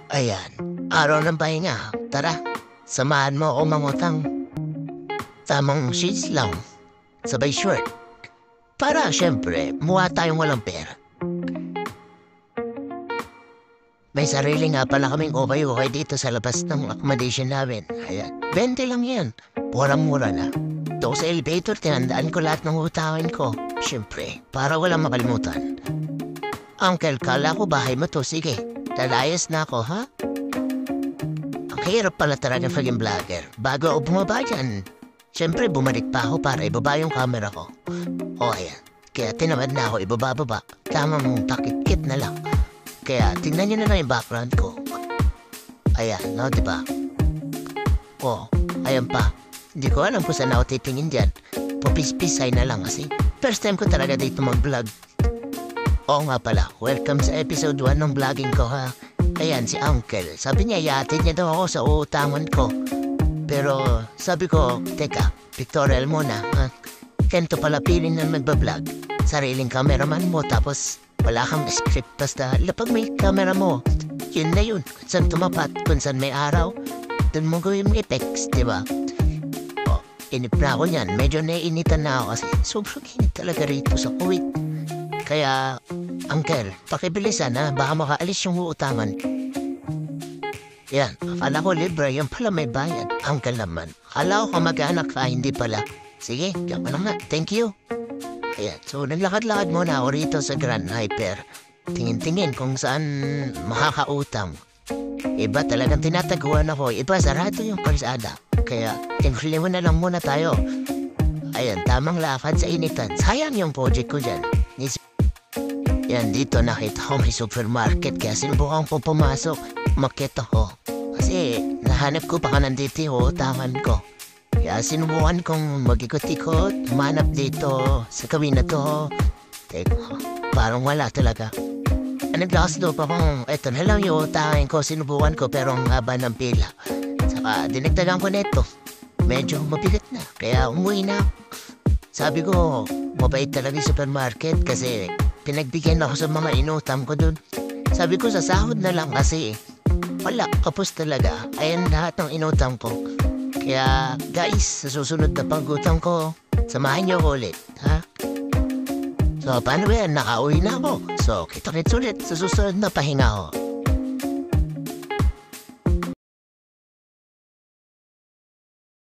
Ayan, araw ng pahinga. Tara, samahan mo ako mangutang. Tamang sheets lang, sabay short. Para syempre, mukha tayong walang pera. May sarili nga pala kaming ukay-ukay dito sa labas ng accommodation namin. Ayan, 20 lang yan. Murang-mura na. Doon sa elevator, tinandaan ko lahat ng utangin ko. Syempre, para walang makalimutan. Uncle, kala ko bahay mo to. Sige, lalayas na ako, ha? Ang hirap pala talaga maging vlogger. Bago ako bumaba dyan, syempre bumalik pa ako para ibaba yung camera ko. O ayan, kaya tinamad na ako ibaba-baba. Tamang takikit na lang. Kaya tingnan nyo na lang yung background ko. Ayan, no, diba? O, ayan pa. Hindi ko alam kung saan ako titingin dyan. Pupis-pisay na lang kasi first time ko talaga dito mag-vlog. Oo nga pala, welcome sa episode 1 ng vlogging ko, ha. Ayan, si Uncle. Sabi niya, iatid niya daw ako sa uutangan ko. Pero sabi ko, teka, pictorial muna, ha. Kento pala piling na magbablog. Sariling cameraman mo, tapos wala kang script. Basta lapag may camera mo, yun na yun. Kung saan tumapat, kung saan may araw, dun mo gawin yung effects, diba? O, inip na ako niyan. Medyo naiinitan na ako kasi sobrang init talaga rito sa Kuwait. Kaya, Uncle, pakibilisan ha, baka makaalis yung uutangan. Yan, akala ko libre, yung pala may bayad. Uncle naman, akala ko kamag-anak ka, hindi pala. Sige, gawin na nga, thank you. Ayan, so naglakad-lakad muna ako rito sa Grand Hyper. Tingin-tingin kung saan makakautang. Iba talagang tinataguan ako, iba sarado yung kalsada. Kaya, tingnan mo na lang muna tayo. Ayan, tamang lakad sa initan. Sayang yung project ko dyan. Yan, dito nakita ko may supermarket kaya sinubukan ko pumasok. Makita ko. Kasi nahanap ko baka nandito yung utangan ko. Kaya sinubukan kong mag-ikot-ikot, manap dito sa kawin na to. Teka, parang wala talaga. Naglakas doon pa kung eto na lang yung utangan ko, sinubukan ko pero ang haba ng pila. Saka dinagdagan ko neto. Medyo mabigat na, kaya umuwi na. Sabi ko, mabait talaga yung supermarket kasi pinagbigyan ako sa mga inutang ko dun. Sabi ko sa sahod na lang kasi wala, kapos talaga. Ayan lahat ng inutang ko. Kaya guys, sa susunod na pag-utang ko, samahan niyo ko ulit, ha? So paano ba yan? Nakauwi na ako. So kita-kits ulit sa susunod na pahinga ko.